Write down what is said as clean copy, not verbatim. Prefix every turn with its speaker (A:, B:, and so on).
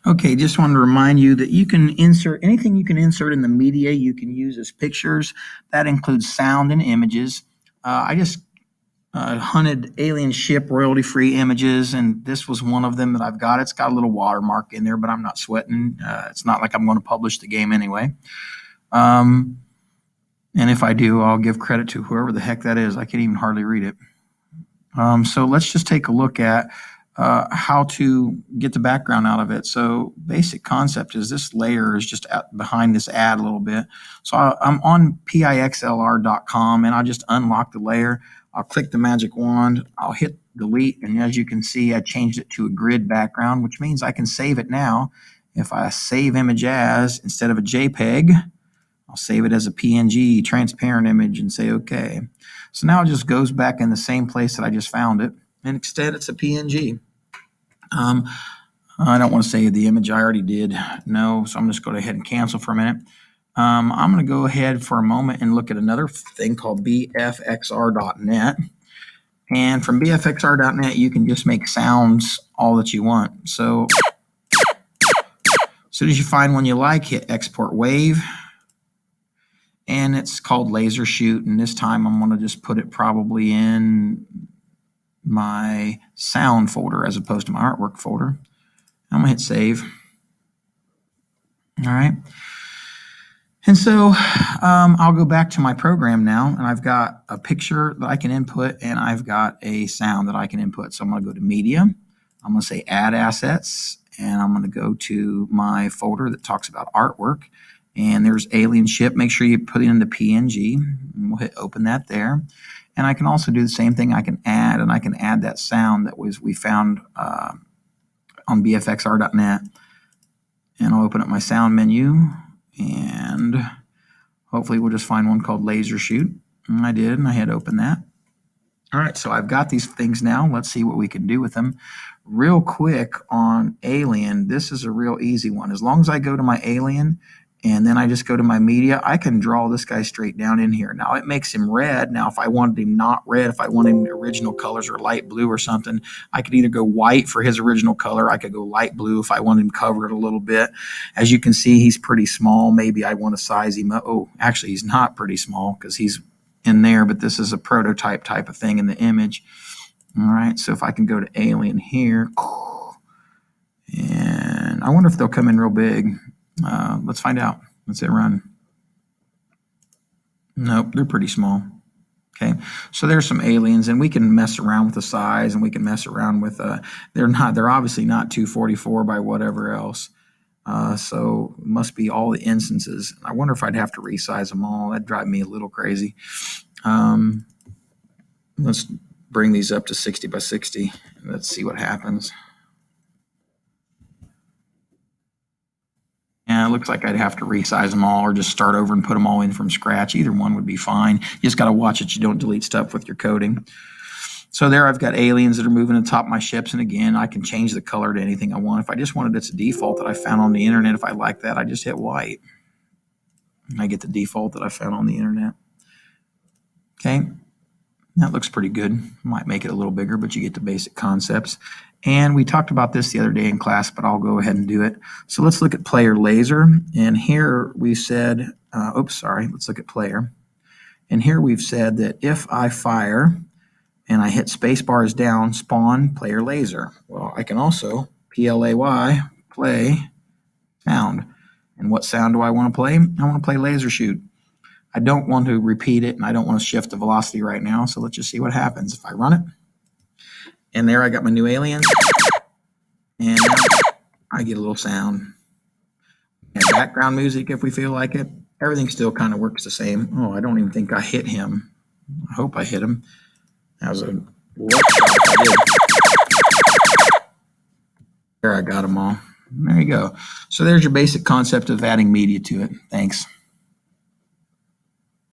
A: Okay, just wanted to remind you that you can insert anything you can insert in the media, you can use as pictures. That includes sound and images. I just hunted alien ship royalty-free images, and this was one of them that I've got. It's got a little watermark in there, but I'm not sweating. It's not like I'm going to publish the game anyway. And if I do, I'll give credit to whoever the heck that is. I can't even hardly read it. So let's just take a look at how to get the background out of it. So basic concept is this layer is just behind this ad a little bit. So I'm on pixlr.com and I'll just unlock the layer. I'll click the magic wand. I'll hit delete. And as you can see, I changed it to a grid background, which means I can save it now. If I save image as, instead of a JPEG, I'll save it as a PNG transparent image and say OK. So now it just goes back in the same place that I just found it. And instead, it's a PNG. I don't want to save the image. I already did. No, so I'm just going to go ahead and cancel for a minute. I'm going to go ahead for a moment and look at another thing called bfxr.net. And from bfxr.net, you can just make sounds all that you want. So as soon as you find one you like, hit export wave. And it's called laser shoot. And this time I'm going to just put it probably in my sound folder as opposed to my artwork folder. I'm going to hit save. All right. And so I'll go back to my program now, and I've got a picture that I can input, and I've got a sound that I can input. So I'm going to go to Media. I'm going to say Add Assets, and I'm going to go to my folder that talks about artwork. And there's Alien Ship. Make sure you put it in the PNG. And we'll hit Open that there. And I can also do the same thing. I can add, and I can add that sound that we found on bfxr.net. And I'll open up my sound menu, and hopefully we'll just find one called Laser Shoot. And I did, and I hit open that. All right, so I've got these things now. Let's see what we can do with them. Real quick on Alien, this is a real easy one. As long as I go to my Alien, and then I just go to my media, I can draw this guy straight down in here. Now, it makes him red. Now, if I wanted him not red, if I wanted him original colors or light blue or something, I could either go white for his original color. I could go light blue if I wanted him covered a little bit. As you can see, he's pretty small. Maybe I want to size him up. Oh, actually, he's not pretty small because he's in there, but this is a prototype type of thing in the image. All right, so if I can go to Alien here, and I wonder if they'll come in real big. Let's find out. Let's hit run. Nope, they're pretty small. Okay, so there's some aliens, and we can mess around with the size, and we can mess around with they're obviously not 244 by whatever else. So it must be all the instances. I wonder if I'd have to resize them all. That'd drive me a little crazy. Let's bring these up to 60 by 60. Let's see what happens. And it looks like I'd have to resize them all or just start over and put them all in from scratch. Either one would be fine. You just got to watch that you don't delete stuff with your coding. So there I've got aliens that are moving on top of my ships. And again, I can change the color to anything I want. If I just wanted it's a default that I found on the internet, if I like that, I just hit white. And I get the default that I found on the internet. Okay. That looks pretty good. Might make it a little bigger, but you get the basic concepts. And we talked about this the other day in class, but I'll go ahead and do it. So let's look at player laser. And here we said, let's look at player. And here we've said that if I fire and I hit space bars down, spawn player laser. Well, I can also PLAY, play sound. And what sound do I want to play? I want to play laser shoot. I don't want to repeat it, and I don't want to shift the velocity right now. So let's just see what happens if I run it. And there I got my new alien. And I get a little sound. And background music if we feel like it. Everything still kind of works the same. Oh, I don't even think I hit him. I hope I hit him. That was a shot I did. There I got them all. There you go. So there's your basic concept of adding media to it. Thanks.